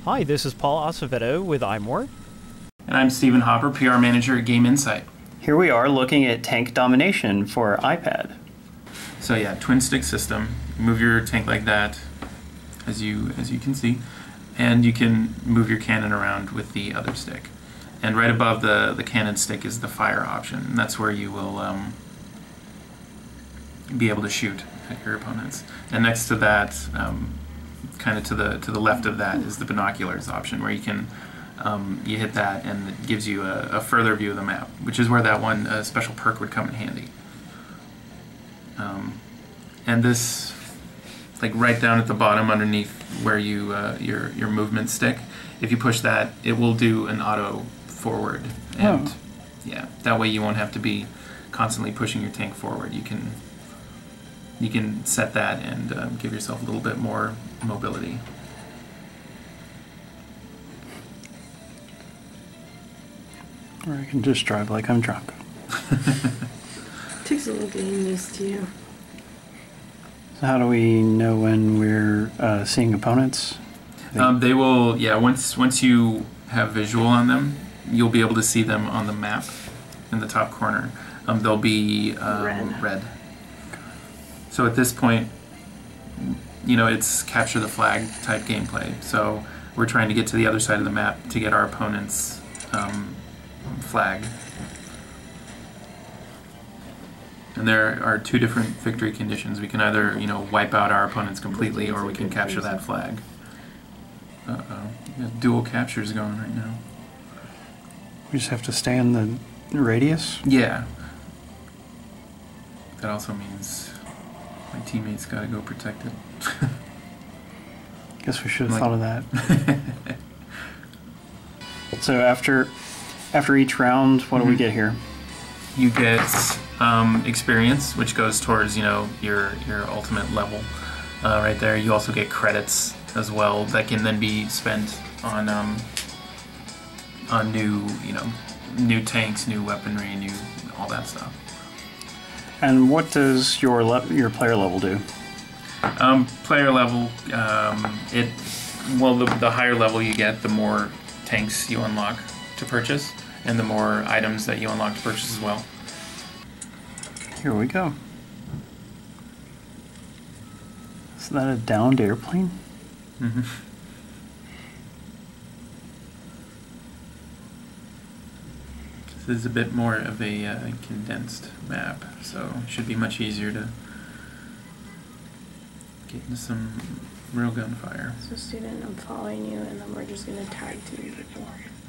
Hi, this is Paul Acevedo with iMore. And I'm Stephen Hopper, PR Manager at Game Insight. Here we are looking at Tank Domination for iPad. So yeah, twin stick system. Move your tank like that, as you can see, and you can move your cannon around with the other stick. And right above the cannon stick is the fire option, and that's where you will be able to shoot at your opponents. And next to that, kind of to the left of that, is the binoculars option, where you can you hit that and it gives you a further view of the map, which is where that one special perk would come in handy. And this, like right down at the bottom underneath where you your movement stick, if you push that, it will do an auto forward, and yeah, that way you won't have to be constantly pushing your tank forward. You can set that and give yourself a little bit more mobility. Or I can just drive like I'm drunk. Takes a little getting used to you. So how do we know when we're seeing opponents? They will, yeah, once you have visual on them, you'll be able to see them on the map in the top corner. They'll be red. So at this point, you know, it's capture the flag type gameplay. So we're trying to get to the other side of the map to get our opponent's flag. And there are two different victory conditions. We can either, you know, wipe out our opponents completely, or we can capture that flag. Uh-oh. We got dual captures going right now. We just have to stay in the radius? Yeah. That also means my teammates gotta go protect it. Guess we should have thought of that. So after each round, what do we get here? You get experience, which goes towards, you know, your ultimate level right there. You also get credits as well that can then be spent on new, you know, new tanks, new weaponry, all that stuff. And what does your player level do? Player level, the higher level you get, the more tanks you unlock to purchase, and the more items that you unlock to purchase as well. Here we go. Is that a downed airplane? Mm-hmm. This is a bit more of a condensed map, so it should be much easier to get into some real gunfire. So student, I'm following you, and then we're just going to tag team people.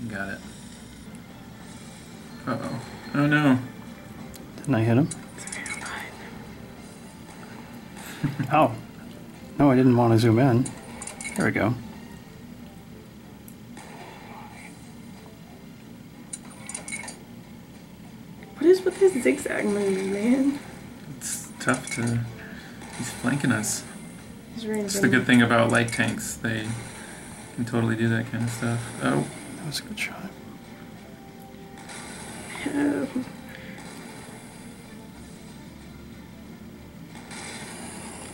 Got it. Uh-oh. Oh no. Didn't I hit him? Oh. No, I didn't want to zoom in. There we go. What is with this zigzag move, man? It's tough to... He's flanking us. That's the good thing about light tanks. They can totally do that kind of stuff. Oh. That was a good shot.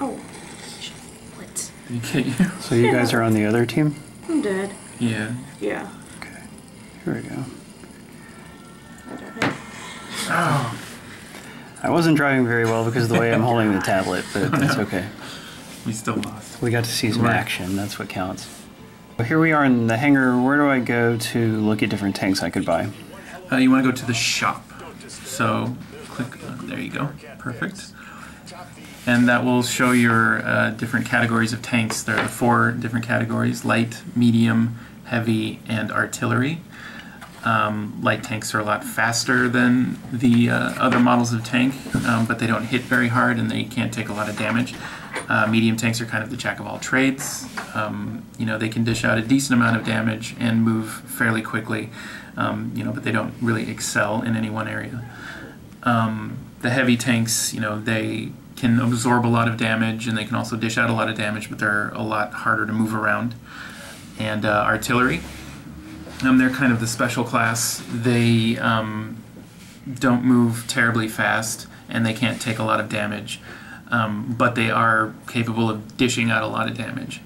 Oh. What? Did he get you? So you guys are on the other team? I'm dead. Yeah. Yeah. Okay. Here we go. I don't know. Oh. I wasn't driving very well because of the way I'm holding the tablet, but that's okay. We still lost. We got to see some action. That's what counts. Well, here we are in the hangar. Where do I go to look at different tanks I could buy? You want to go to the shop. So click, there you go. Perfect. And that will show your different categories of tanks. There are 4 different categories: light, medium, heavy, and artillery. Light tanks are a lot faster than the other models of tank, but they don't hit very hard and they can't take a lot of damage. Medium tanks are kind of the jack of all trades. You know, they can dish out a decent amount of damage and move fairly quickly, you know, but they don't really excel in any one area. The heavy tanks, you know, they can absorb a lot of damage and they can also dish out a lot of damage, but they're a lot harder to move around. And artillery, they're kind of the special class. They don't move terribly fast and they can't take a lot of damage, but they are capable of dishing out a lot of damage.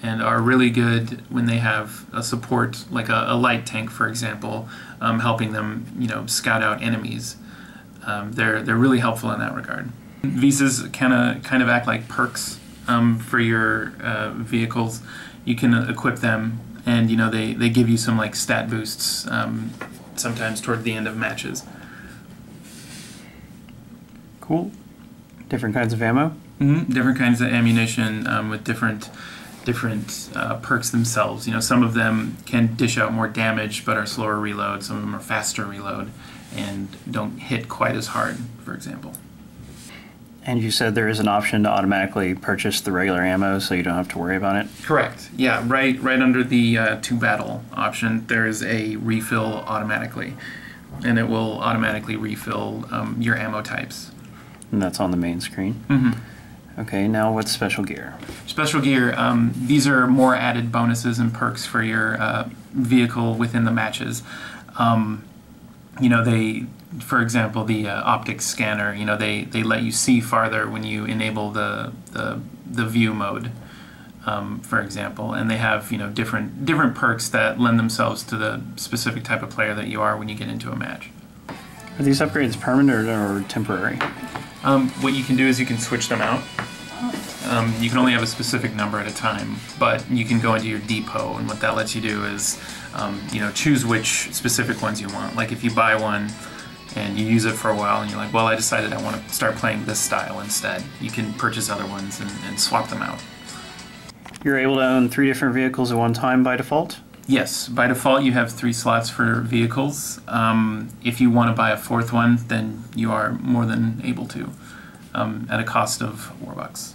and are really good when they have a support, like a light tank, for example, helping them, scout out enemies. They're really helpful in that regard. Visas kind of act like perks for your vehicles. You can equip them, and they give you some like stat boosts sometimes toward the end of matches. Cool. Different kinds of ammo? Mm-hmm. Different kinds of ammunition with different perks themselves. Some of them can dish out more damage but are slower reload. Some of them are faster reload and don't hit quite as hard, for example. And you said there is an option to automatically purchase the regular ammo so you don't have to worry about it? Correct. Yeah, right under the to battle option, there is a refill automatically, and it will automatically refill your ammo types. And that's on the main screen? Mm-hmm. Okay, now what's special gear? Special gear, these are more added bonuses and perks for your vehicle within the matches. For example, the optics scanner, they let you see farther when you enable the view mode, for example, and they have different perks that lend themselves to the specific type of player that you are when you get into a match. Are these upgrades permanent or temporary? What you can do is you can switch them out. You can only have a specific number at a time, but you can go into your depot, and what that lets you do is choose which specific ones you want. Like if you buy one and you use it for a while and you're like, well, I decided I want to start playing this style instead, you can purchase other ones and swap them out. You're able to own 3 different vehicles at one time by default? Yes, by default you have 3 slots for vehicles. If you want to buy a 4th one, then you are more than able to, at a cost of $4.